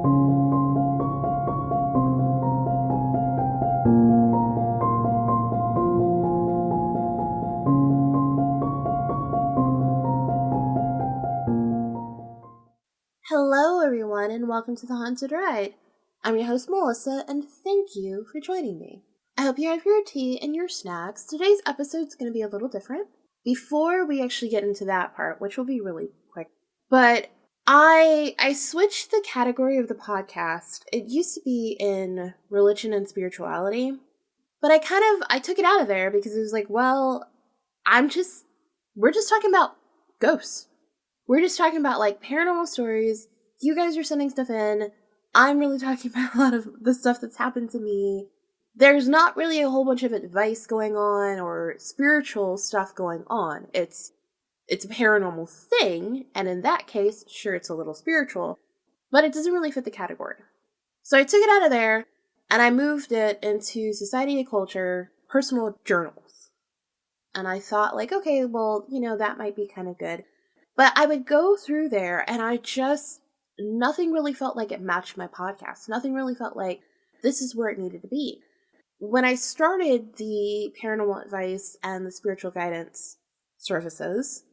Hello everyone and welcome to The Haunted Ride. I'm your host Melissa and thank you for joining me. I hope you have your tea and your snacks. Today's episode's going to be a little different. Before we actually get into that part, which will be really quick, but I switched the category of the podcast. It used to be in religion and spirituality, but I took it out of there because it was like, well, we're just talking about ghosts. We're just talking about, like, paranormal stories. You guys are sending stuff in. I'm really talking about a lot of the stuff that's happened to me. There's not really a whole bunch of advice going on or spiritual stuff going on. It's a paranormal thing, and in that case, sure, it's a little spiritual, but it doesn't really fit the category. So I took it out of there, and I moved it into Society of Culture personal journals. And I thought, like, okay, well, that might be kind of good. But I would go through there and nothing really felt like it matched my podcast. Nothing really felt like this is where it needed to be. When I started the paranormal advice and the spiritual guidance services,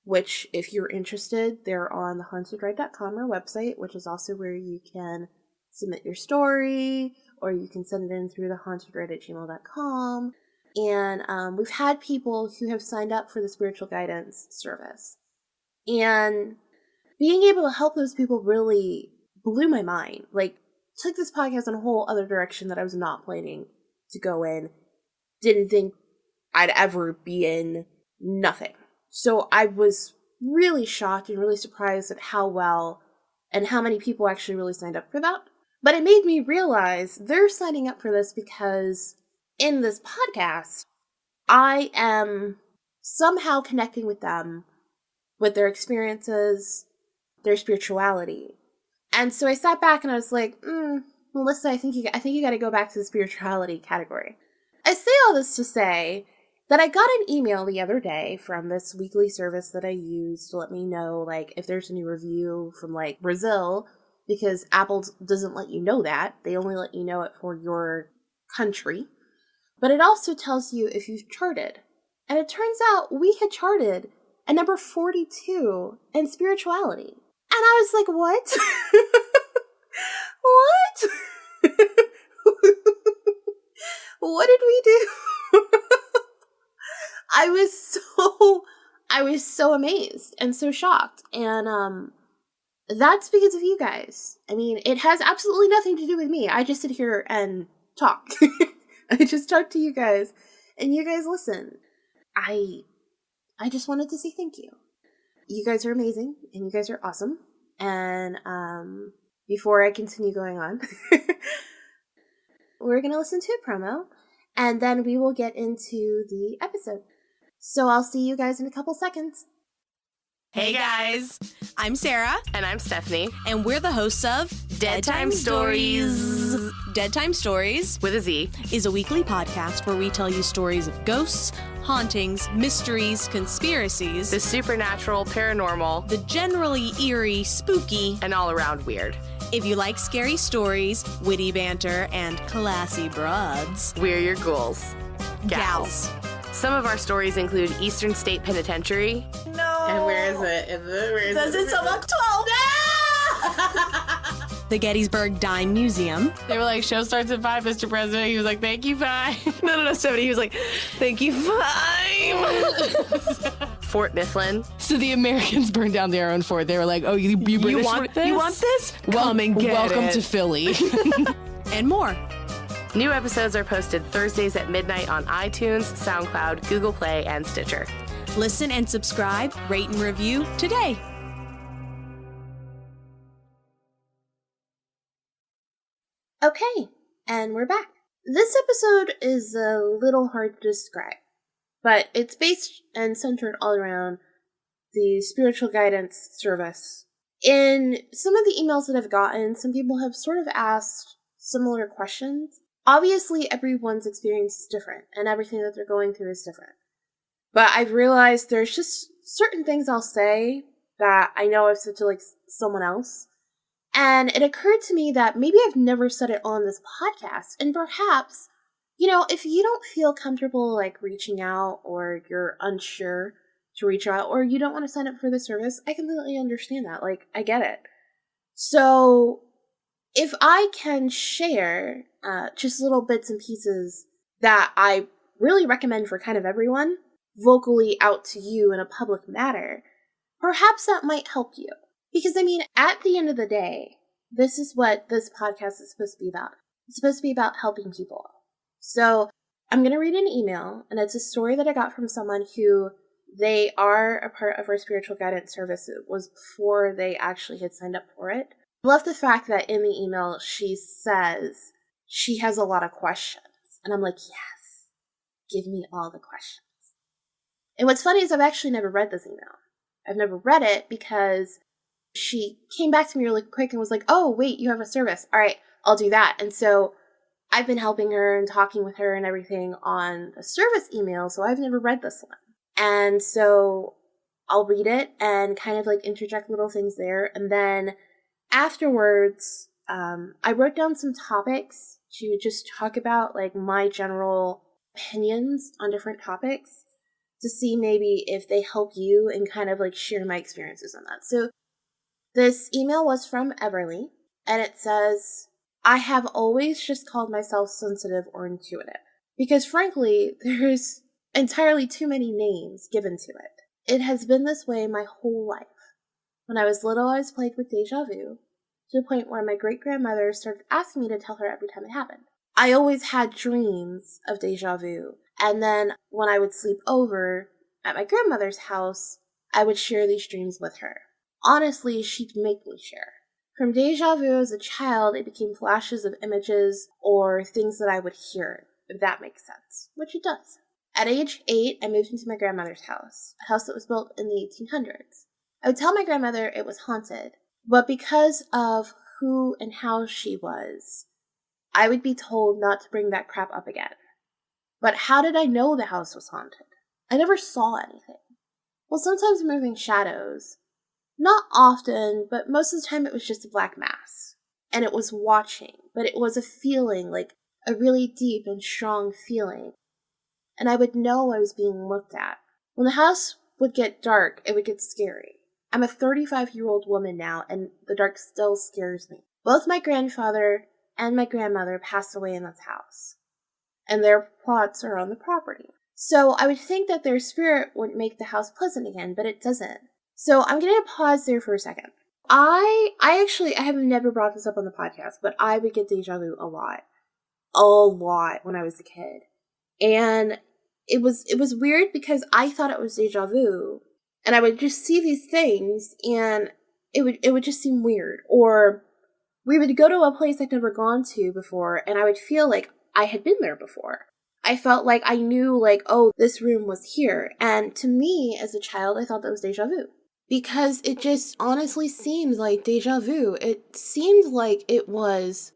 which if you're interested, they're on thehauntedride.com, our website, which is also where you can submit your story or you can send it in through thehauntedride@gmail.com. And we've had people who have signed up for the spiritual guidance service. And being able to help those people really blew my mind. Like, took this podcast in a whole other direction that I was not planning to go in. Didn't think I'd ever be in. Nothing. So I was really shocked and really surprised at how well and how many people actually really signed up for that. But it made me realize they're signing up for this because in this podcast, I am somehow connecting with them, with their experiences, their spirituality. And so I sat back and I was like, Melissa, I think you got to go back to the spirituality category. I say all this to say that I got an email the other day from this weekly service that I use to let me know, like, if there's a new review from, like, Brazil, because Apple doesn't let you know that. They only let you know it for your country. But it also tells you if you've charted. And it turns out we had charted at number 42 in spirituality. And I was like, what? What? What did we do? I was so amazed and so shocked. And that's because of you guys. I mean, it has absolutely nothing to do with me. I just sit here and talk. I just talk to you guys and you guys listen. I just wanted to say thank you. You guys are amazing, and you guys are awesome. And before I continue going on, we're going to listen to a promo, and then we will get into the episode. So I'll see you guys in a couple seconds. Hey guys, I'm Sarah. And I'm Stephanie. And we're the hosts of Dead Time Stories. Dead Time Stories, with a Z, is a weekly podcast where we tell you stories of ghosts, hauntings, mysteries, conspiracies, the supernatural, paranormal, the generally eerie, spooky, and all around weird. If you like scary stories, witty banter, and classy broads, we're your ghouls. Gals. Some of our stories include Eastern State Penitentiary. No. And where is it? Does it sum up 12? The Gettysburg Dime Museum. They were like, show starts at 5, Mr. President. He was like, thank you, 5. No, 70. He was like, thank you, 5. Fort Mifflin. So the Americans burned down their own fort. They were like, oh, you British want this? You want this? Come and get welcome it. To Philly. And more. New episodes are posted Thursdays at midnight on iTunes, SoundCloud, Google Play, and Stitcher. Listen and subscribe, rate and review today. Okay, and we're back. This episode is a little hard to describe, but it's based and centered all around the spiritual guidance service. In some of the emails that I've gotten, some people have sort of asked similar questions. Obviously, everyone's experience is different, and everything that they're going through is different. But I've realized there's just certain things I'll say that I know I've said to, like, someone else, And it occurred to me that maybe I've never said it on this podcast, and perhaps, if you don't feel comfortable like reaching out, or you're unsure to reach out, or you don't want to sign up for the service, I completely understand that. Like, I get it. So if I can share just little bits and pieces that I really recommend for kind of everyone, vocally out to you in a public matter, perhaps that might help you. Because, at the end of the day, this is what this podcast is supposed to be about. It's supposed to be about helping people. So I'm going to read an email, and it's a story that I got from someone who they are a part of our spiritual guidance service. It was before they actually had signed up for it. I love the fact that in the email she says she has a lot of questions. And I'm like, yes, give me all the questions. And what's funny is I've actually never read this email. I've never read it because she came back to me really quick and was like, oh, wait, you have a service. All right, I'll do that. And so I've been helping her and talking with her and everything on the service email, so I've never read this one. And so I'll read it and kind of like interject little things there. And then afterwards, I wrote down some topics to just talk about, like, my general opinions on different topics to see maybe if they help you and kind of like share my experiences on that. So this email was from Everly, and it says, I have always just called myself sensitive or intuitive because, frankly, there's entirely too many names given to it. It has been this way my whole life. When I was little, I was plagued with deja vu, to the point where my great-grandmother started asking me to tell her every time it happened. I always had dreams of deja vu, and then when I would sleep over at my grandmother's house, I would share these dreams with her. Honestly, she'd make me share. From deja vu as a child, it became flashes of images or things that I would hear, if that makes sense, which it does. At age 8, I moved into my grandmother's house, a house that was built in the 1800s. I would tell my grandmother it was haunted, but because of who and how she was, I would be told not to bring that crap up again. But how did I know the house was haunted? I never saw anything. Well, sometimes moving shadows. Not often, but most of the time it was just a black mass. And it was watching, but it was a feeling, like a really deep and strong feeling. And I would know I was being looked at. When the house would get dark, it would get scary. I'm a 35-year-old woman now, and the dark still scares me. Both my grandfather and my grandmother passed away in this house, and their plots are on the property. So I would think that their spirit would make the house pleasant again, but it doesn't. So I'm going to pause there for a second. I have never brought this up on the podcast, but I would get deja vu a lot when I was a kid. And it was weird because I thought it was deja vu, and I would just see these things and it would just seem weird. Or we would go to a place I'd never gone to before, and I would feel like I had been there before. I felt like I knew, like, oh, this room was here. And to me, as a child, I thought that was deja vu. Because it just honestly seemed like deja vu. It seemed like it was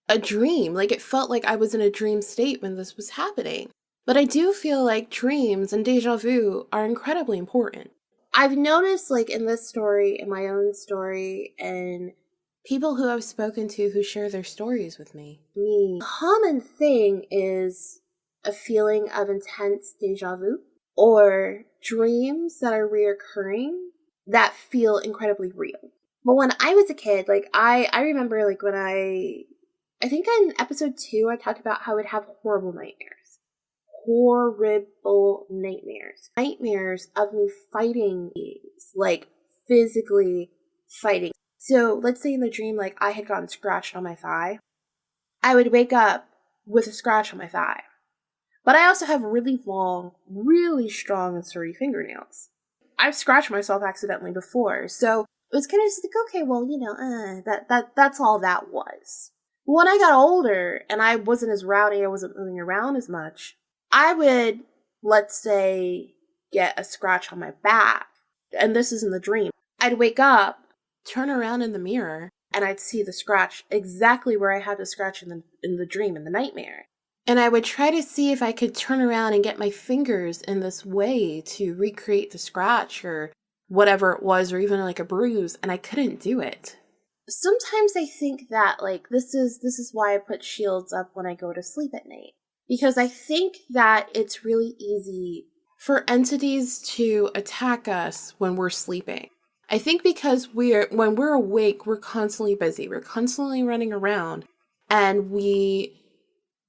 a dream. Like, it felt like I was in a dream state when this was happening. But I do feel like dreams and deja vu are incredibly important. I've noticed, like, in this story, in my own story, and people who I've spoken to who share their stories with me, the common thing is a feeling of intense deja vu or dreams that are reoccurring that feel incredibly real. But when I was a kid, like, I remember, like, when I think in episode 2, I talked about how I would have horrible nightmares. Horrible nightmares. Nightmares of me fighting these, like, physically fighting. So let's say in the dream, like, I had gotten scratched on my thigh. I would wake up with a scratch on my thigh. But I also have really long, really strong and sturdy fingernails. I've scratched myself accidentally before, so it was kind of just like, okay, well, that's all that was. But when I got older and I wasn't as rowdy, I wasn't moving around as much, I would, let's say, get a scratch on my back, and this is in the dream. I'd wake up, turn around in the mirror, and I'd see the scratch exactly where I had the scratch in the dream, in the nightmare. And I would try to see if I could turn around and get my fingers in this way to recreate the scratch or whatever it was, or even like a bruise, and I couldn't do it. sometimes I think that, like, this is why I put shields up when I go to sleep at night. Because I think that it's really easy for entities to attack us when we're sleeping. I think because when we're awake, we're constantly busy. We're constantly running around, and we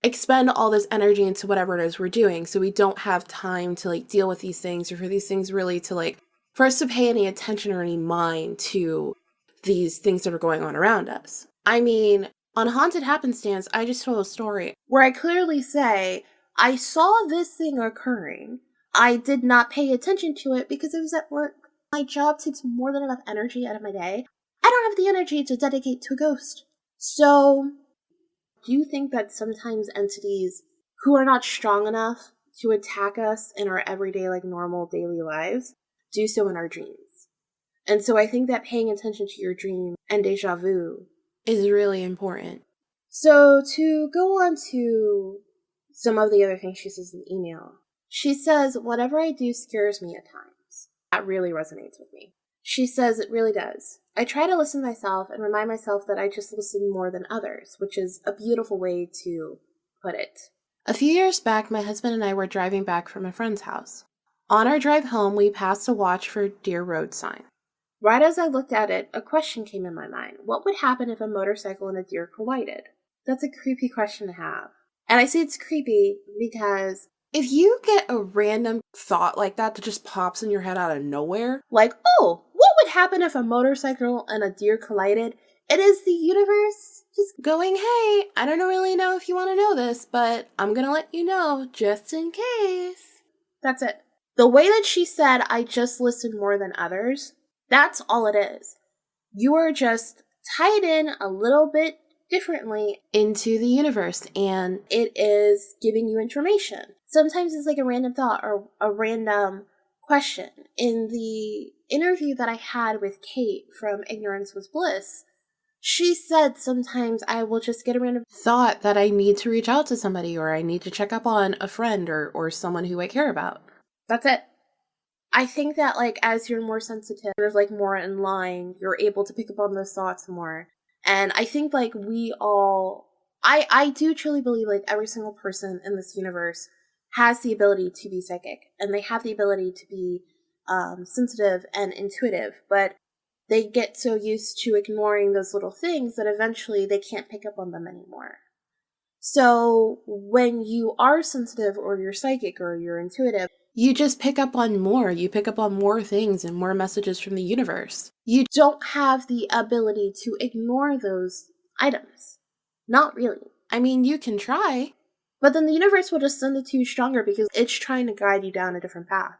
expend all this energy into whatever it is we're doing. So we don't have time to, like, deal with these things, or for these things really to, like, for us to pay any attention or any mind to these things that are going on around us. I mean, on Haunted Happenstance, I just told a story where I clearly say, I saw this thing occurring. I did not pay attention to it because I was at work. My job takes more than enough energy out of my day. I don't have the energy to dedicate to a ghost. So, do you think that sometimes entities who are not strong enough to attack us in our everyday, like, normal daily lives do so in our dreams? And so I think that paying attention to your dream and deja vu is really important. So to go on to some of the other things she says in the email, she says, whatever I do scares me at times. That really resonates with me. She says it really does. I try to listen to myself and remind myself that I just listen more than others, which is a beautiful way to put it. A few years back, my husband and I were driving back from a friend's house. On our drive home, we passed a watch for deer road sign. Right as I looked at it, a question came in my mind. What would happen if a motorcycle and a deer collided? That's a creepy question to have. And I say it's creepy because if you get a random thought like that just pops in your head out of nowhere, like, oh, what would happen if a motorcycle and a deer collided? It is the universe just going, hey, I don't really know if you want to know this, but I'm going to let you know just in case. That's it. The way that she said, I just listen more than others, that's all it is. You are just tied in a little bit differently into the universe, and it is giving you information. Sometimes it's like a random thought or a random question. In the interview that I had with Kate from Ignorance Was Bliss, she said sometimes I will just get a random thought that I need to reach out to somebody, or I need to check up on a friend or someone who I care about. That's it. I think that, like, as you're more sensitive, you're, like, more in line, you're able to pick up on those thoughts more. And I think, like, we all, I do truly believe, like, every single person in this universe has the ability to be psychic, and they have the ability to be sensitive and intuitive, but they get so used to ignoring those little things that eventually they can't pick up on them anymore. So when you are sensitive or you're psychic or you're intuitive, you just pick up on more. You pick up on more things and more messages from the universe. You don't have the ability to ignore those items. Not really. I mean, you can try, but then the universe will just send it to you stronger because it's trying to guide you down a different path.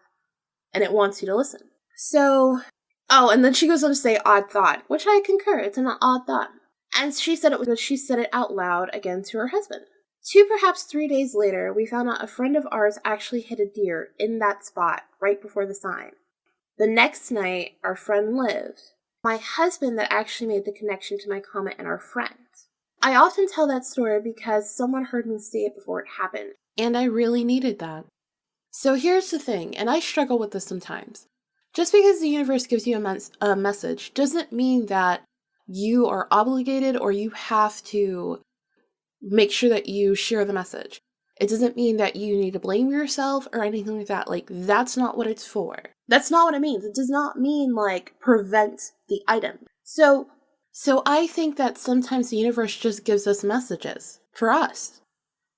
And it wants you to listen. So, oh, and then she goes on to say odd thought, which I concur. It's an odd thought. And she said it because she said it out loud again to her husband. 2, perhaps 3 days later, we found out a friend of ours actually hit a deer in that spot right before the sign. The next night, our friend lived. My husband that actually made the connection to my comment and our friend. I often tell that story because someone heard me say it before it happened, and I really needed that. So here's the thing, and I struggle with this sometimes. Just because the universe gives you a message doesn't mean that you are obligated or you have to make sure that you share the message. It doesn't mean that you need to blame yourself or anything like that. Like, that's not what it's for. That's not what it means. It does not mean, like, prevent the item. So I think that sometimes the universe just gives us messages for us.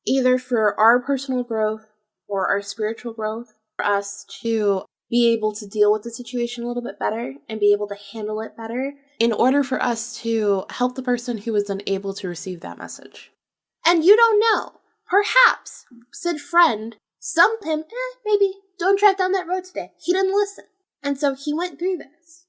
Either for our personal growth or our spiritual growth, for us to be able to deal with the situation a little bit better and be able to handle it better in order for us to help the person who was unable to receive that message. And you don't know. Perhaps said friend stumped him, maybe, don't drive down that road today. He didn't listen. And so he went through this.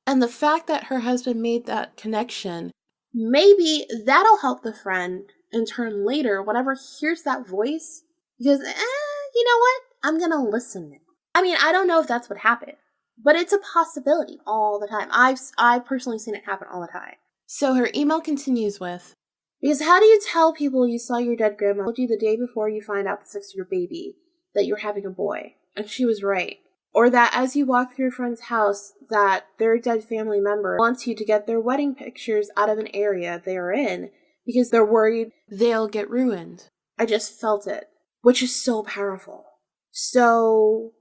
And the fact that her husband made that connection, maybe that'll help the friend in turn later, whenever he hears that voice, because, you know what? I'm going to listen now. I mean, I don't know if that's what happened, but it's a possibility all the time. I've personally seen it happen all the time. So her email continues with, because how do you tell people you saw your dead grandma told you the day before you find out the sex of your baby that you're having a boy? And she was right. Or that as you walk through your friend's house, that their dead family member wants you to get their wedding pictures out of an area they are in because they're worried they'll get ruined. I just felt it, which is so powerful. So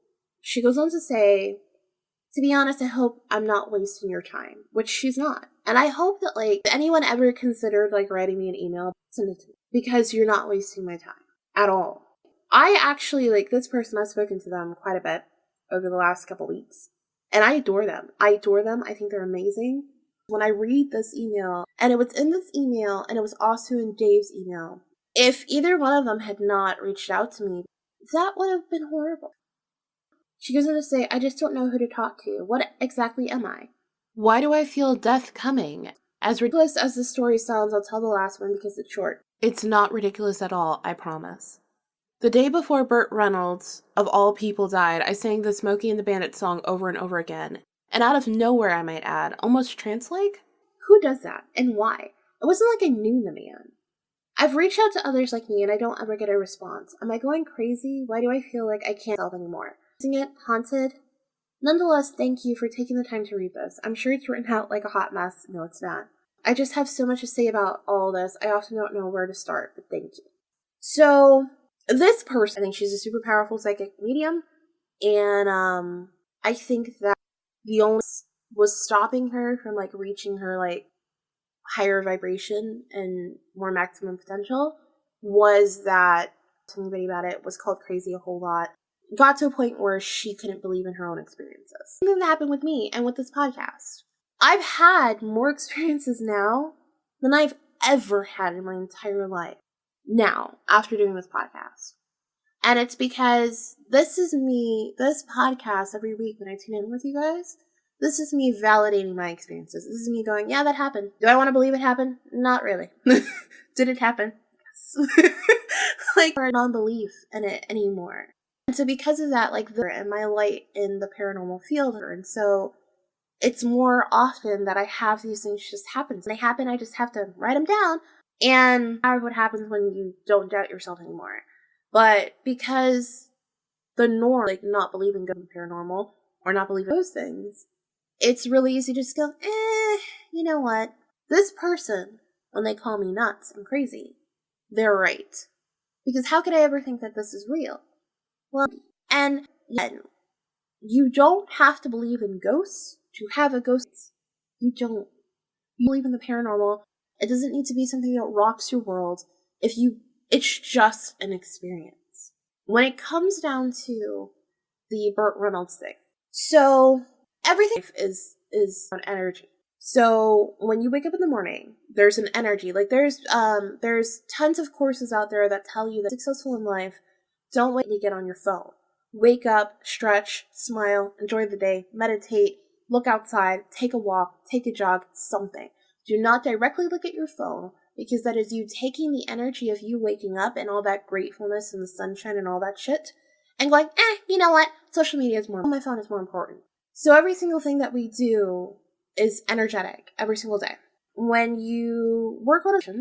she goes on to say, to be honest, I hope I'm not wasting your time, which she's not. And I hope that, like, if anyone ever considered, like, writing me an email, send it to me, because you're not wasting my time at all. I actually, like, this person, I've spoken to them quite a bit over the last couple weeks, and I adore them. I think they're amazing. When I read this email, and it was in this email, and it was also in Dave's email, if either one of them had not reached out to me, that would have been horrible. She goes on to say, I just don't know who to talk to. What exactly am I? Why do I feel death coming? As ridiculous as the story sounds, I'll tell the last one because it's short. It's not ridiculous at all, I promise. The day before Burt Reynolds, of all people, died, I sang the Smokey and the Bandit song over and over again. And out of nowhere, I might add, almost trance-like? Who does that? And why? It wasn't like I knew the man. I've reached out to others like me and I don't ever get a response. Am I going crazy? Why do I feel like I can't help anymore? Isn't it haunted? Nonetheless, thank you for taking the time to read this. I'm sure it's written out like a hot mess. No, it's not. I just have so much to say about all this. I often don't know where to start, but thank you. So, this person, I think she's a super powerful psychic medium, and I think that the only was stopping her from, like, reaching her, like, higher vibration and more maximum potential was that, to anybody about it, was called crazy a whole lot. Got to a point where she couldn't believe in her own experiences. Something that happened with me and with this podcast. I've had more experiences now than I've ever had in my entire life. Now, after doing this podcast. And it's because this is me, this podcast every week when I tune in with you guys, this is me validating my experiences. This is me going, yeah, that happened. Do I want to believe it happened? Not really. Did it happen? Yes. Like, non-belief in it anymore. And so because of that, like, and my light in the paranormal field, and so it's more often that I have these things just happen. When they happen, I just have to write them down. And that's what happens when you don't doubt yourself anymore. But because the norm, like, not believing in paranormal or not believing those things, it's really easy to just go, you know what? This person, when they call me nuts and crazy, they're right. Because how could I ever think that this is real? Well, and you don't have to believe in ghosts to have a ghost. You don't. You believe in the paranormal. It doesn't need to be something that rocks your world. It's just an experience. When it comes down to the Burt Reynolds thing, so everything is on energy. So when you wake up in the morning, there's an energy. Like there's tons of courses out there that tell you that successful in life, don't wait to get on your phone. Wake up, stretch, smile, enjoy the day, meditate, look outside, take a walk, take a jog, something. Do not directly look at your phone, because that is you taking the energy of you waking up and all that gratefulness and the sunshine and all that shit, and going, you know what? Social media is more, my phone is more important. So every single thing that we do is energetic, every single day. When you work on a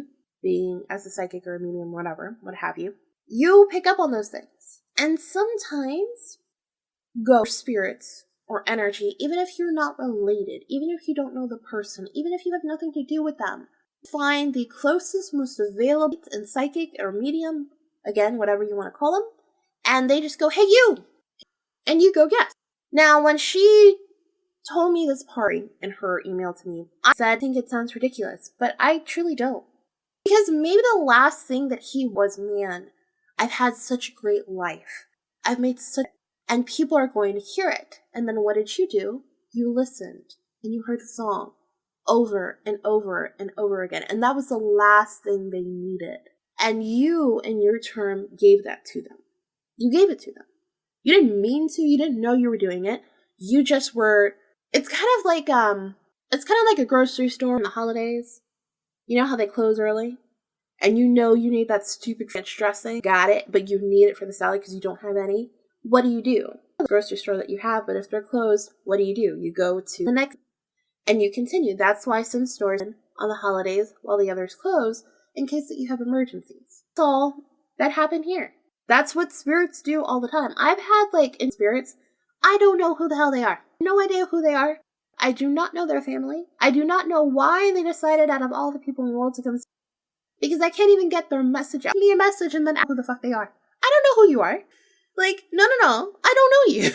being as a psychic or a medium, whatever, what have you, you pick up on those things. And sometimes ghost spirits or energy, even if you're not related, even if you don't know the person, even if you have nothing to do with them, find the closest, most available and psychic or medium, again, whatever you want to call them, and they just go, hey, you! And you go, yes. Now, when she told me this part in her email to me, I said, I think it sounds ridiculous, but I truly don't. Because maybe the last thing that he was, man, I've had such a great life. I've made such, and people are going to hear it. And then what did you do? You listened, and you heard the song over and over and over again. And that was the last thing they needed. And you, in your term, gave that to them. You gave it to them. You didn't mean to, you didn't know you were doing it. You just were, it's kind of like a grocery store in the holidays. You know how they close early? And you know you need that stupid French dressing. Got it, but you need it for the salad because you don't have any. What do? The grocery store that you have, but if they're closed, what do? You go to the next, and you continue. That's why some stores on the holidays while the others close, in case that you have emergencies. That's all that happened here. That's what spirits do all the time. I've had, in spirits, I don't know who the hell they are. No idea who they are. I do not know their family. I do not know why they decided out of all the people in the world to come, because I can't even get their message out. Give me a message and then ask who the fuck they are. I don't know who you are. Like, no. I don't know you.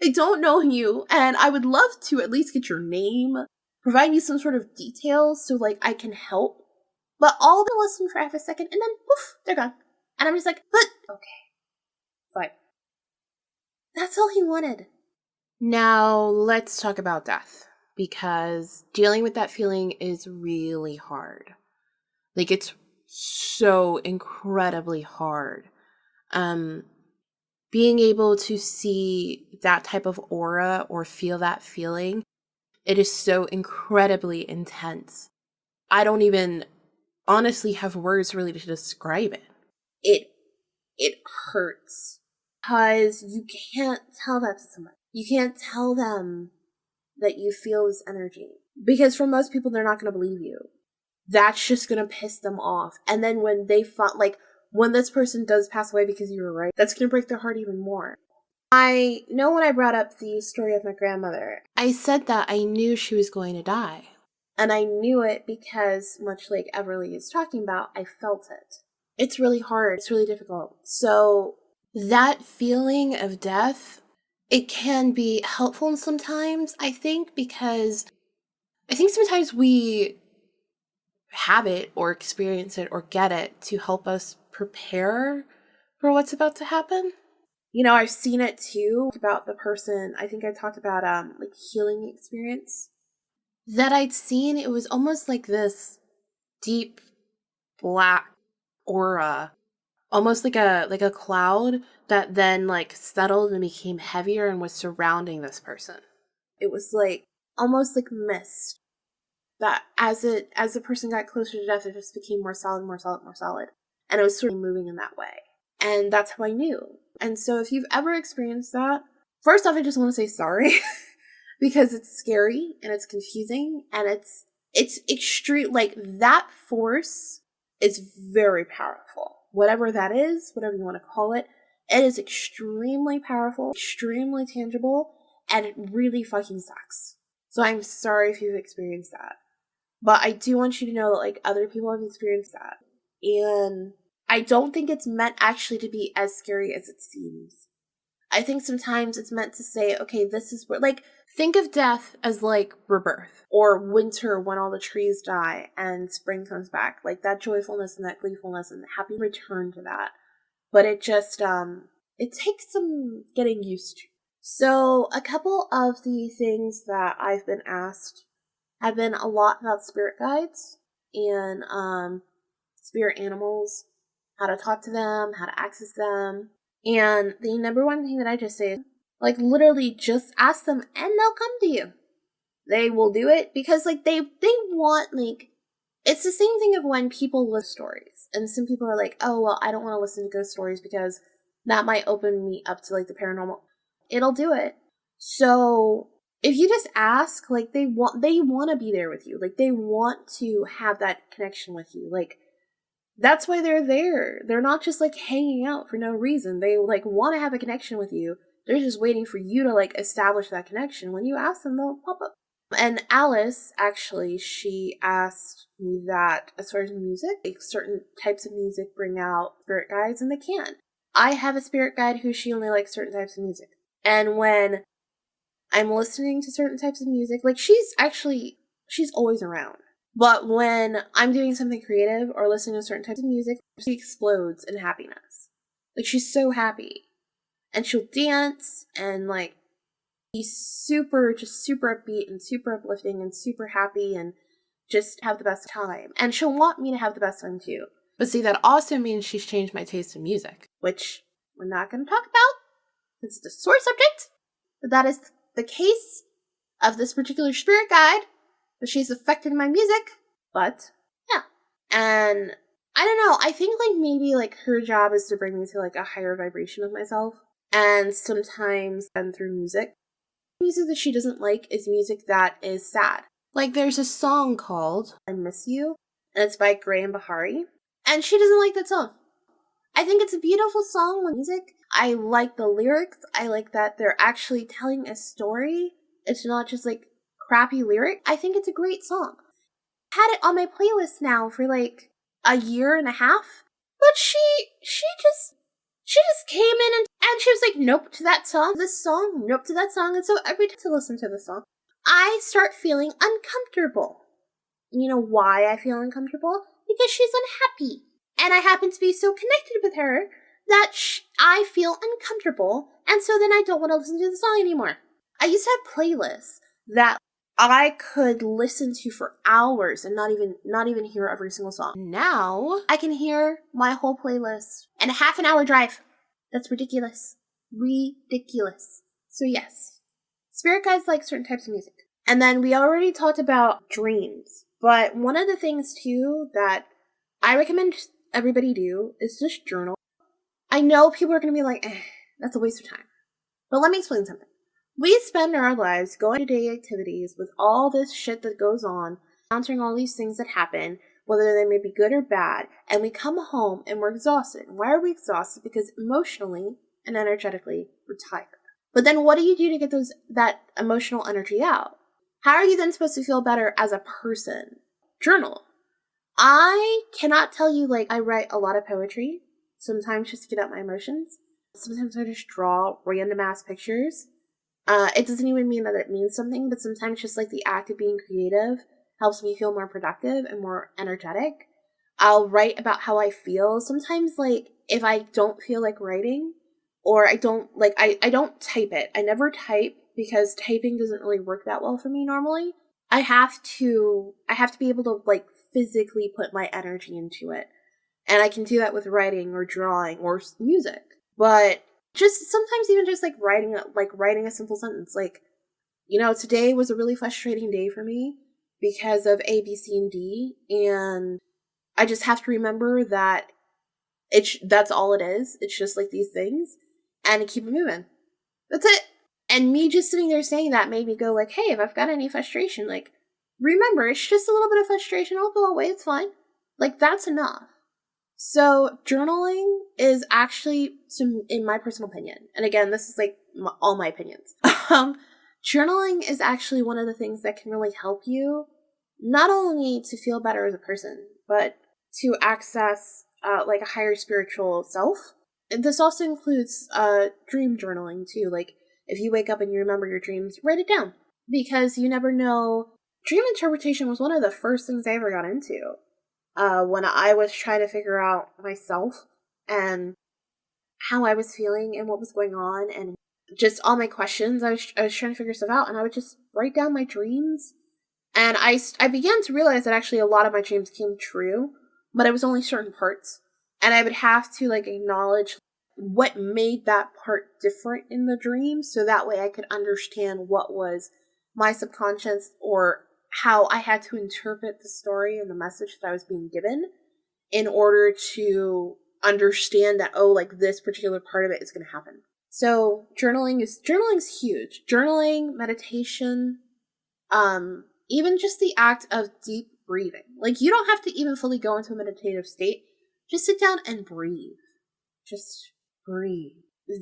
I don't know you, and I would love to at least get your name, provide me some sort of details so, like, I can help. But all they listen for half a second, and then, poof, they're gone. And I'm just like, but, okay, fine. That's all he wanted. Now, let's talk about death, because dealing with that feeling is really hard. Like, it's so incredibly hard. Being able to see that type of aura or feel that feeling, it is so incredibly intense. I don't even honestly have words really to describe it. It hurts because you can't tell that to someone. You can't tell them that you feel this energy, because for most people, they're not going to believe you. That's just going to piss them off. And then when they when this person does pass away because you were right, that's going to break their heart even more. I know when I brought up the story of my grandmother, I said that I knew she was going to die. And I knew it because, much like Everly is talking about, I felt it. It's really hard. It's really difficult. So that feeling of death, it can be helpful sometimes, I think, because I think sometimes we have it or experience it or get it to help us prepare for what's about to happen. You know, I've seen it too about the person, I think I talked about like healing experience that I'd seen. It was almost like this deep black aura, almost like a cloud that then like settled and became heavier and was surrounding this person. It was like almost like mist that as the person got closer to death, it just became more solid, more solid, more solid. And it was sort of moving in that way. And that's how I knew. And so if you've ever experienced that, first off, I just want to say sorry because it's scary and it's confusing and it's extreme. Like, that force is very powerful. Whatever that is, whatever you want to call it, it is extremely powerful, extremely tangible, and it really fucking sucks. So I'm sorry if you've experienced that. But I do want you to know that, like, other people have experienced that. And I don't think it's meant actually to be as scary as it seems. I think sometimes it's meant to say, okay, this is where, like, think of death as like rebirth or winter when all the trees die and spring comes back. Like, that joyfulness and that gleefulness and the happy return to that. But it just, it takes some getting used to. So a couple of the things that I've been asked have been a lot about spirit guides and spirit animals, how to talk to them, how to access them. And the number one thing that I just say, like, literally just ask them and they'll come to you. They will do it because, like, they want, like, it's the same thing of when people listen to stories. And some people are like, oh, well, I don't want to listen to ghost stories because that might open me up to, like, the paranormal. It'll do it. So if you just ask, like, they want to be there with you. Like, they want to have that connection with you. Like, that's why they're there. They're not just, like, hanging out for no reason. They, like, want to have a connection with you. They're just waiting for you to, like, establish that connection. When you ask them, they'll pop up. And Alice, actually, she asked me that as far as music, like, certain types of music bring out spirit guides, and they can. I have a spirit guide who she only likes certain types of music. And when I'm listening to certain types of music, like, she's always around. But when I'm doing something creative or listening to certain types of music, she explodes in happiness. Like, she's so happy. And she'll dance and, like, be super upbeat and super uplifting and super happy and just have the best time. And she'll want me to have the best time too. But see, that also means she's changed my taste in music, which we're not going to talk about. It's a sore subject. But that is the case of this particular spirit guide. But she's affected my music. But, yeah. And I don't know. I think, like, maybe, like, her job is to bring me to, like, a higher vibration of myself. And sometimes, and through music. Music that she doesn't like is music that is sad. Like, there's a song called I Miss You, and it's by Graham Bahari. And she doesn't like that song. I think it's a beautiful song with music. I like the lyrics. I like that they're actually telling a story. It's not just like crappy lyric. I think it's a great song. Had it on my playlist now for like a year and a half, but she just came in and she was like, nope to that song, this song, nope to that song. And so every time I listen to the song, I start feeling uncomfortable. You know why I feel uncomfortable? Because she's unhappy. And I happen to be so connected with her that I feel uncomfortable, and so then I don't want to listen to the song anymore. I used to have playlists that I could listen to for hours and not even hear every single song. Now, I can hear my whole playlist in a half an hour drive. That's ridiculous. Ridiculous. So yes, spirit guides like certain types of music. And then we already talked about dreams. But one of the things, too, that I recommend everybody do is just journal. I know people are going to be like, that's a waste of time. But let me explain something. We spend our lives going to day activities with all this shit that goes on, encountering all these things that happen, whether they may be good or bad, and we come home and we're exhausted. Why are we exhausted? Because emotionally and energetically, we're tired. But then what do you do to get that emotional energy out? How are you then supposed to feel better as a person? Journal. I cannot tell you, like, I write a lot of poetry, sometimes just to get out my emotions. Sometimes I just draw random ass pictures. It doesn't even mean that it means something, but sometimes just like the act of being creative helps me feel more productive and more energetic. I'll write about how I feel. Sometimes, like, if I don't feel like writing, or I don't type it. I never type because typing doesn't really work that well for me normally. I have to be able to, like, physically put my energy into it. And I can do that with writing or drawing or music. But just sometimes even just like writing a simple sentence. Like, you know, today was a really frustrating day for me because of A, B, C, and D. And I just have to remember that that's all it is. It's just like these things. And keep it moving. That's it. And me just sitting there saying that made me go like, hey, if I've got any frustration, like, remember, it's just a little bit of frustration. I'll go away. It's fine. Like, that's enough. So journaling is actually, in my personal opinion, and again, this is like all my opinions, journaling is actually one of the things that can really help you not only to feel better as a person, but to access like a higher spiritual self. And this also includes dream journaling too. Like, if you wake up and you remember your dreams, write it down, because you never know. Dream interpretation was one of the first things I ever got into. When I was trying to figure out myself and how I was feeling and what was going on and just all my questions, I was trying to figure stuff out, and I would just write down my dreams. And I began to realize that actually a lot of my dreams came true, but it was only certain parts. And I would have to, like, acknowledge what made that part different in the dream, so that way I could understand what was my subconscious or how I had to interpret the story and the message that I was being given in order to understand that, oh, like, this particular part of it is going to happen. So journaling's huge. Journaling, meditation, even just the act of deep breathing. Like, you don't have to even fully go into a meditative state. Just sit down and breathe. Just breathe.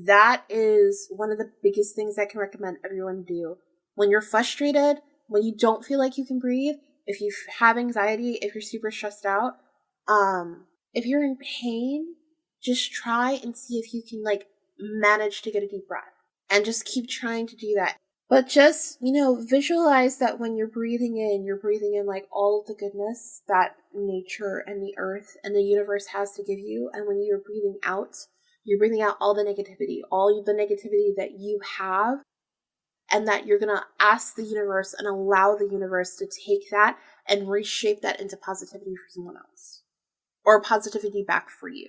That is one of the biggest things I can recommend everyone do. When you're frustrated, when you don't feel like you can breathe, if you have anxiety, if you're super stressed out, if you're in pain, just try and see if you can, like, manage to get a deep breath. And just keep trying to do that. But just, you know, visualize that when you're breathing in, like, all of the goodness that nature and the earth and the universe has to give you. And when you're breathing out all the negativity that you have. And that you're going to ask the universe and allow the universe to take that and reshape that into positivity for someone else. Or positivity back for you.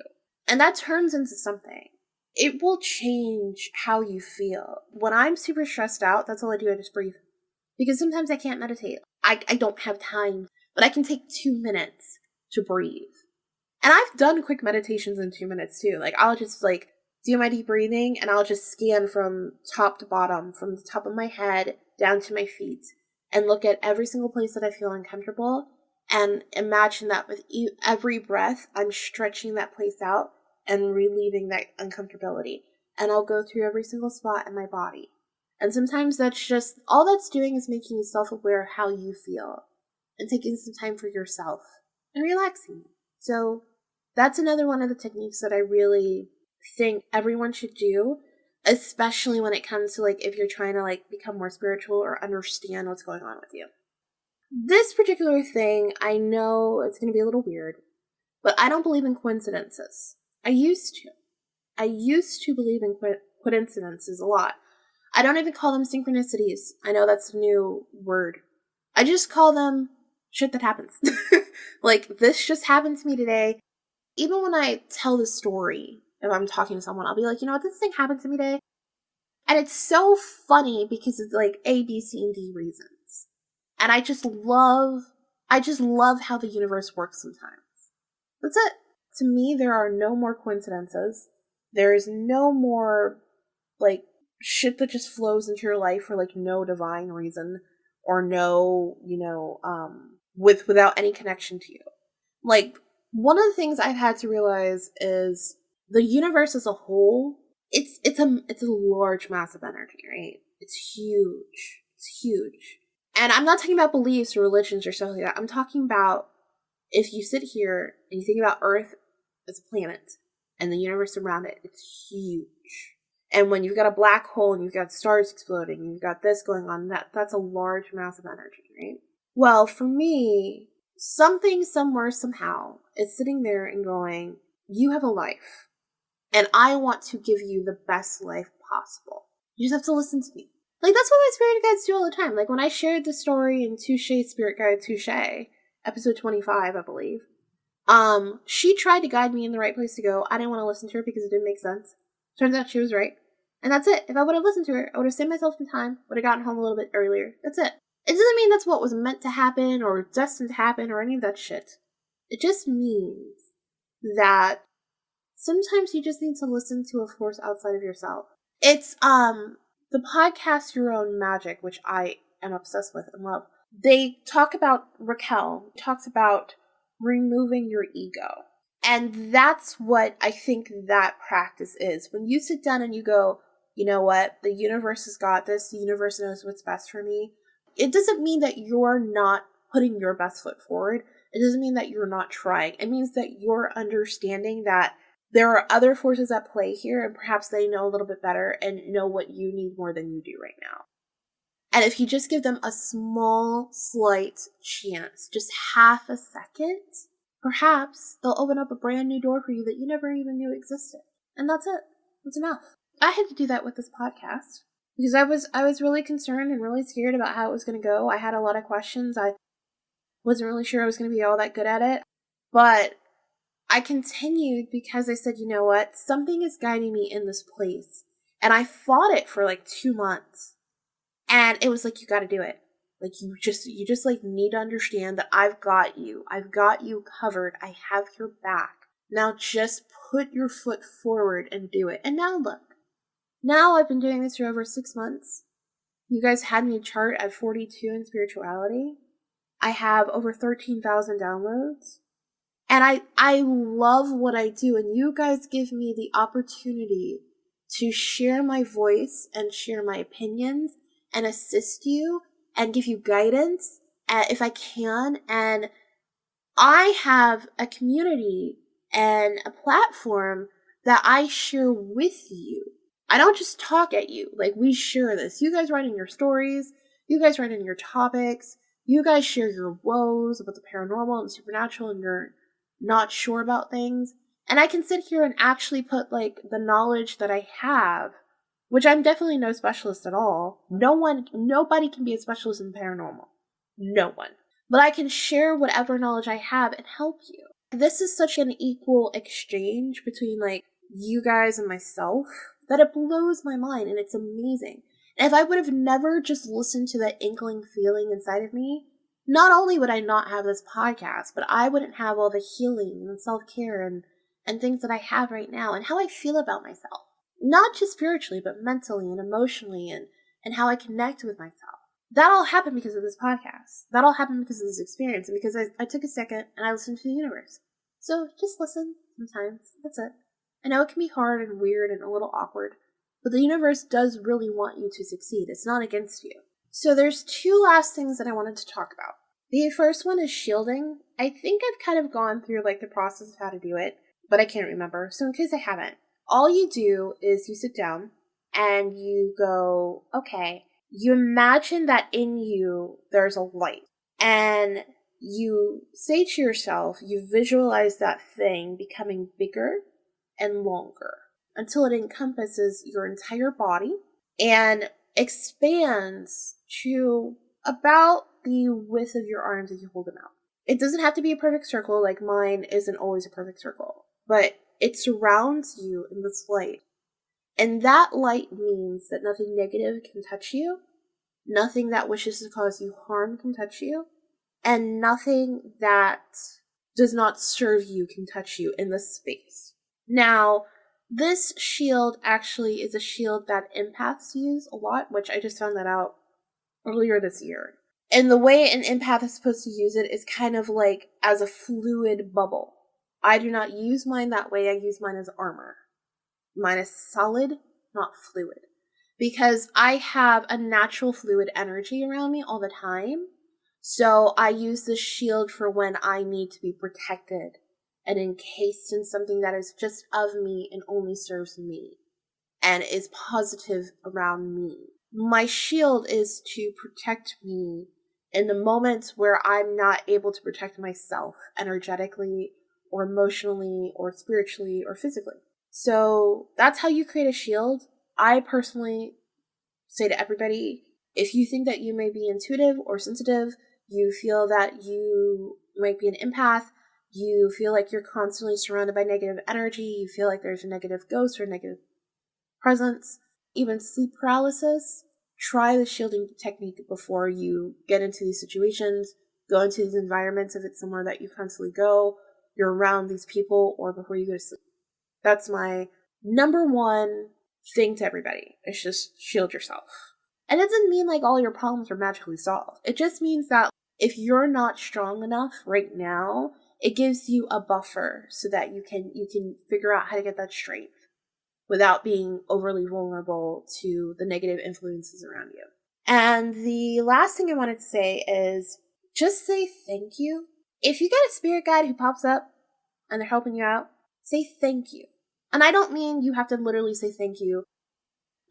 And that turns into something. It will change how you feel. When I'm super stressed out, that's all I do. I just breathe. Because sometimes I can't meditate. I don't have time. But I can take 2 minutes to breathe. And I've done quick meditations in 2 minutes too. Like, I'll just, like, do my deep breathing, and I'll just scan from top to bottom, from the top of my head down to my feet, and look at every single place that I feel uncomfortable, and imagine that with every breath, I'm stretching that place out and relieving that uncomfortability. and I'll go through every single spot in my body. And sometimes that's just, all that's doing is making you self-aware of how you feel and taking some time for yourself and relaxing. So that's another one of the techniques that I really think everyone should do, especially when it comes to like if you're trying to like become more spiritual or understand what's going on with you. This particular thing, I know it's going to be a little weird, but I don't believe in coincidences. I used to believe in coincidences a lot. I don't even call them synchronicities. I know that's a new word. I just call them shit that happens. Like, this just happened to me today. Even when I tell the story, if I'm talking to someone, I'll be like, you know what, this thing happened to me today. And it's so funny because it's like A, B, C, and D reasons. And I just love how the universe works sometimes. That's it. To me, there are no more coincidences. There is no more, like, shit that just flows into your life for, like, no divine reason. Or no, without any connection to you. Like, one of the things I've had to realize is the universe as a whole, it's a large mass of energy, right? It's huge. It's huge. And I'm not talking about beliefs or religions or stuff like that. I'm talking about if you sit here and you think about Earth as a planet and the universe around it, it's huge. And when you've got a black hole and you've got stars exploding and you've got this going on, that's a large mass of energy, right? Well, for me, something somewhere somehow is sitting there and going, you have a life. And I want to give you the best life possible. You just have to listen to me. Like, that's what my spirit guides do all the time. Like, when I shared the story in Touche Spirit Guide Touche, episode 25, I believe, she tried to guide me in the right place to go. I didn't want to listen to her because it didn't make sense. Turns out she was right. And that's it. If I would have listened to her, I would have saved myself some time, would have gotten home a little bit earlier. That's it. It doesn't mean that's what was meant to happen or destined to happen or any of that shit. It just means that sometimes you just need to listen to a force outside of yourself. It's, the podcast Your Own Magic, which I am obsessed with and love. They talk about, Raquel talks about removing your ego. And that's what I think that practice is. When you sit down and you go, you know what, the universe has got this, the universe knows what's best for me. It doesn't mean that you're not putting your best foot forward. It doesn't mean that you're not trying. It means that you're understanding that there are other forces at play here, and perhaps they know a little bit better and know what you need more than you do right now. And if you just give them a small, slight chance, just half a second, perhaps they'll open up a brand new door for you that you never even knew existed. And that's it. That's enough. I had to do that with this podcast because I was really concerned and really scared about how it was going to go. I had a lot of questions. I wasn't really sure I was going to be all that good at it. But I continued because I said, you know what? Something is guiding me in this place. And I fought it for like 2 months. And it was like, you got to do it. Like, you just like need to understand that I've got you. I've got you covered. I have your back. Now just put your foot forward and do it. And now look. Now I've been doing this for over 6 months. You guys had me chart at 42 in spirituality. I have over 13,000 downloads. And I love what I do. And you guys give me the opportunity to share my voice and share my opinions and assist you and give you guidance if I can. And I have a community and a platform that I share with you. I don't just talk at you. Like, we share this. You guys write in your stories. You guys write in your topics. You guys share your woes about the paranormal and supernatural, and you're not sure about things. And I can sit here and actually put, like, the knowledge that I have, which I'm definitely no specialist at all. Nobody can be a specialist in paranormal. No one. But I can share whatever knowledge I have and help you. This is such an equal exchange between, like, you guys and myself that it blows my mind, and it's amazing. And if I would have never just listened to that inkling feeling inside of me, not only would I not have this podcast, but I wouldn't have all the healing and self-care and things that I have right now, and how I feel about myself. Not just spiritually, but mentally and emotionally, and how I connect with myself. That all happened because of this podcast. That all happened because of this experience, and because I took a second and I listened to the universe. So just listen sometimes. That's it. I know it can be hard and weird and a little awkward, but the universe does really want you to succeed. It's not against you. So there's two last things that I wanted to talk about. The first one is shielding. I think I've kind of gone through like the process of how to do it, but I can't remember. So in case I haven't, all you do is you sit down and you go, okay, you imagine that in you there's a light, and you say to yourself, you visualize that thing becoming bigger and longer until it encompasses your entire body and expands to about the width of your arms as you hold them out. It doesn't have to be a perfect circle, like mine isn't always a perfect circle, but it surrounds you in this light. And that light means that nothing negative can touch you, nothing that wishes to cause you harm can touch you, and nothing that does not serve you can touch you in this space. Now, this shield actually is a shield that empaths use a lot, which I just found that out earlier this year. And the way an empath is supposed to use it is kind of like as a fluid bubble. I do not use mine that way. I use mine as armor. Mine is solid, not fluid. Because I have a natural fluid energy around me all the time. So I use this shield for when I need to be protected and encased in something that is just of me and only serves me and is positive around me. My shield is to protect me in the moments where I'm not able to protect myself energetically or emotionally or spiritually or physically. So that's how you create a shield. I personally say to everybody, if you think that you may be intuitive or sensitive, you feel that you might be an empath, you feel like you're constantly surrounded by negative energy, you feel like there's a negative ghost or negative presence, even sleep paralysis, try the shielding technique before you get into these situations, go into these environments if it's somewhere that you constantly go, you're around these people, or before you go to sleep. That's my number one thing to everybody. It's just shield yourself. And it doesn't mean like all your problems are magically solved. It just means that if you're not strong enough right now, it gives you a buffer so that you can figure out how to get that strength without being overly vulnerable to the negative influences around you. And the last thing I wanted to say is just say thank you. If you get a spirit guide who pops up and they're helping you out, say thank you. And I don't mean you have to literally say thank you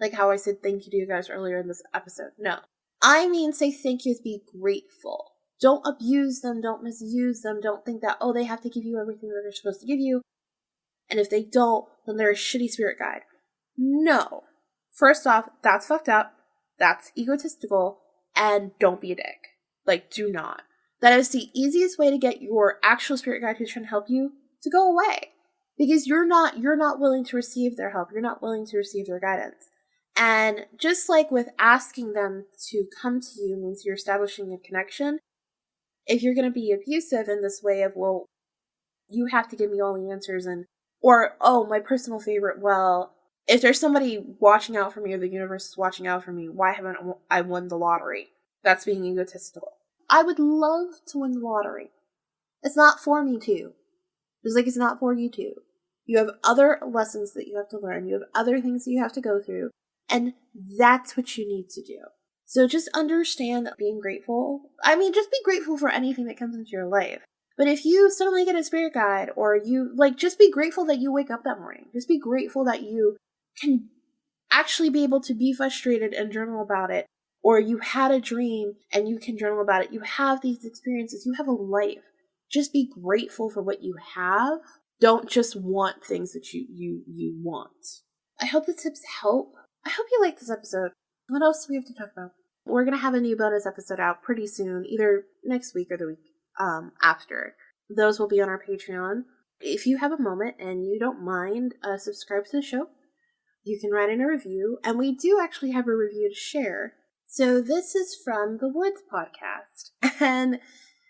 like how I said thank you to you guys earlier in this episode. No. I mean say thank you as be grateful. Don't abuse them, don't misuse them, don't think that, oh, they have to give you everything that they're supposed to give you. And if they don't, then they're a shitty spirit guide. No. First off, that's fucked up. That's egotistical. And don't be a dick. Like, do not. That is the easiest way to get your actual spirit guide who's trying to help you to go away. Because you're not willing to receive their help. You're not willing to receive their guidance. And just like with asking them to come to you means you're establishing a connection, if you're going to be abusive in this way of, well, you have to give me all the answers or, oh, my personal favorite, well, if there's somebody watching out for me or the universe is watching out for me, why haven't I won the lottery? That's being egotistical. I would love to win the lottery. It's not for me to. Just like it's not for you to. You have other lessons that you have to learn. You have other things that you have to go through. And that's what you need to do. So just understand being grateful. I mean, just be grateful for anything that comes into your life. But if you suddenly get a spirit guide or you, just be grateful that you wake up that morning. Just be grateful that you can actually be able to be frustrated and journal about it. Or you had a dream and you can journal about it. You have these experiences. You have a life. Just be grateful for what you have. Don't just want things that you want. I hope the tips help. I hope you like this episode. What else do we have to talk about? We're going to have a new bonus episode out pretty soon, either next week or the week after. Those will be on our Patreon. If you have a moment and you don't mind, subscribe to the show. You can write in a review, and we do actually have a review to share. So this is from the Woods podcast, and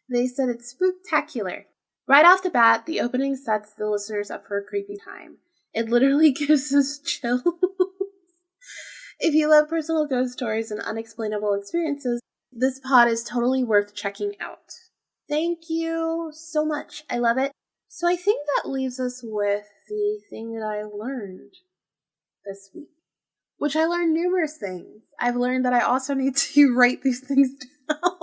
they said it's spooktacular. Right off the bat, the opening sets the listeners up for a creepy time. It literally gives us chills. If you love personal ghost stories and unexplainable experiences, this pod is totally worth checking out. Thank you so much. I love it. So I think that leaves us with the thing that I learned this week, which I learned numerous things. I've learned that I also need to write these things down.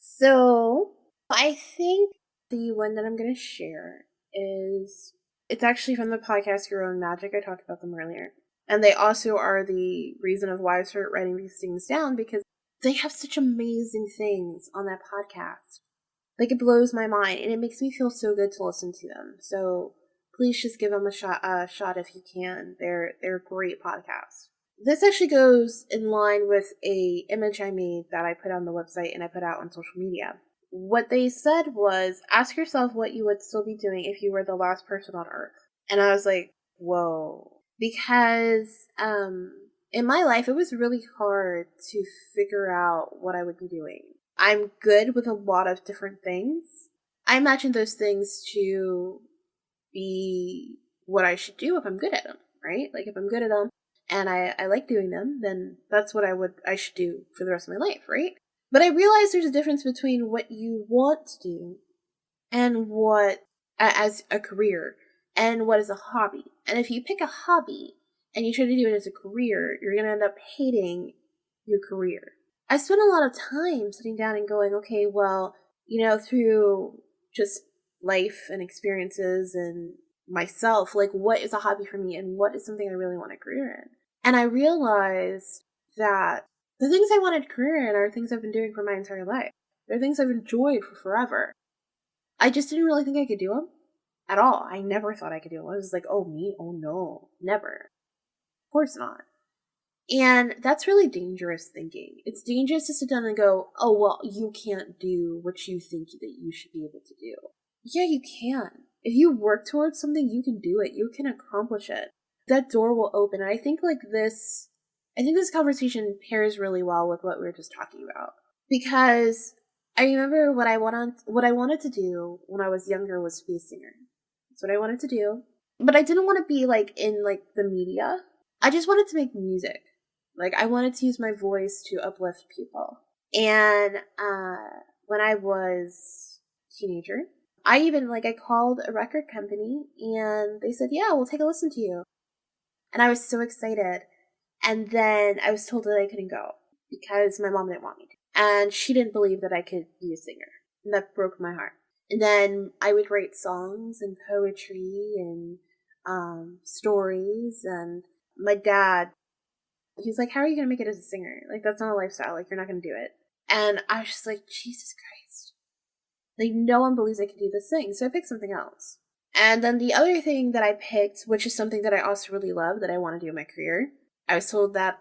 So I think the one that I'm going to share is, it's actually from the podcast Your Own Magic. I talked about them earlier. And they also are the reason of why I started writing these things down, because they have such amazing things on that podcast. Like, it blows my mind, and it makes me feel so good to listen to them. So please just give them a shot if you can. They're a great podcast. This actually goes in line with a image I made that I put on the website and I put out on social media. What they said was, ask yourself what you would still be doing if you were the last person on Earth. And I was like, whoa. Because in my life, it was really hard to figure out what I would be doing. I'm good with a lot of different things. I imagine those things to be what I should do if I'm good at them, right? Like, if I'm good at them and I like doing them, then that's what I should do for the rest of my life, right? But I realize there's a difference between what you want to do and what, as a career, and what is a hobby. And if you pick a hobby and you try to do it as a career, you're going to end up hating your career. I spent a lot of time sitting down and going, okay, well, through just life and experiences and myself, like, what is a hobby for me and what is something I really want a career in? And I realized that the things I wanted a career in are things I've been doing for my entire life. They're things I've enjoyed for forever. I just didn't really think I could do them at all. I never thought I could do them. I was like, oh, me? Oh, no. Never. Of course not. And that's really dangerous thinking. It's dangerous to sit down and go, oh, well, you can't do what you think that you should be able to do. Yeah, you can. If you work towards something, you can do it. You can accomplish it. That door will open. And I think this conversation pairs really well with what we were just talking about. Because I remember what I wanted to do when I was younger was to be a singer. That's what I wanted to do. But I didn't want to be in the media. I just wanted to make music. I wanted to use my voice to uplift people. And when I was a teenager, I called a record company and they said, yeah, we'll take a listen to you. And I was so excited. And then I was told that I couldn't go because my mom didn't want me to. And she didn't believe that I could be a singer. And that broke my heart. And then I would write songs and poetry and stories. And my dad, he's like, how are you going to make it as a singer? That's not a lifestyle. You're not going to do it. And I was just like, Jesus Christ. No one believes I can do this thing. So I picked something else. And then the other thing that I picked, which is something that I also really love, that I want to do in my career, I was told that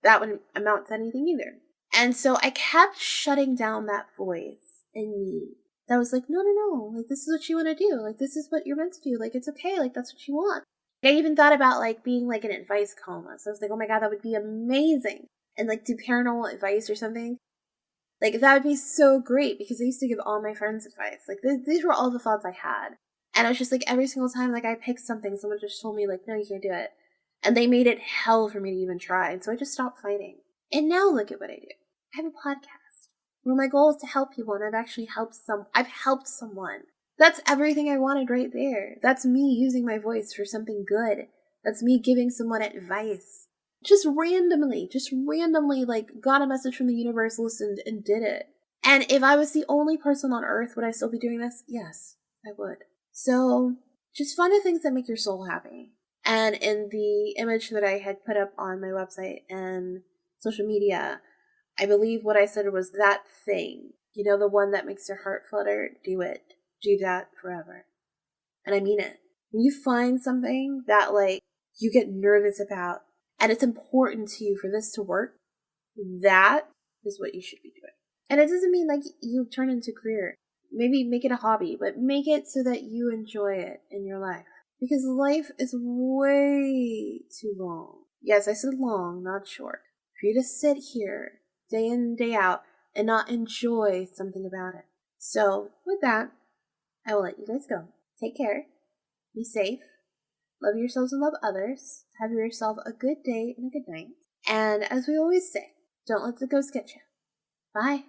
wouldn't amount to anything either. And so I kept shutting down that voice in me that was like, no. This is what you want to do. This is what you're meant to do. It's okay. That's what you want. I even thought about being an advice coma. So I was like, oh my God, that would be amazing. And do paranormal advice or something. That would be so great because I used to give all my friends advice. These were all the thoughts I had. And I was just every single time I picked something, someone just told me no, you can't do it. And they made it hell for me to even try. And so I just stopped fighting. And now look at what I do. I have a podcast where my goal is to help people, and I've actually helped someone. That's everything I wanted right there. That's me using my voice for something good. That's me giving someone advice. Just randomly, got a message from the universe, listened, and did it. And if I was the only person on Earth, would I still be doing this? Yes, I would. So, just find the things that make your soul happy. And in the image that I had put up on my website and social media, I believe what I said was that thing. The one that makes your heart flutter, do it. Do that forever. And I mean it. When you find something that you get nervous about and it's important to you for this to work, that is what you should be doing. And it doesn't mean you turn into a career. Maybe make it a hobby, but make it so that you enjoy it in your life. Because life is way too long. Yes, I said long, not short. For you to sit here day in and day out and not enjoy something about it. So, with that, I will let you guys go. Take care. Be safe. Love yourselves and love others. Have yourself a good day and a good night. And as we always say, don't let the ghost get you. Bye.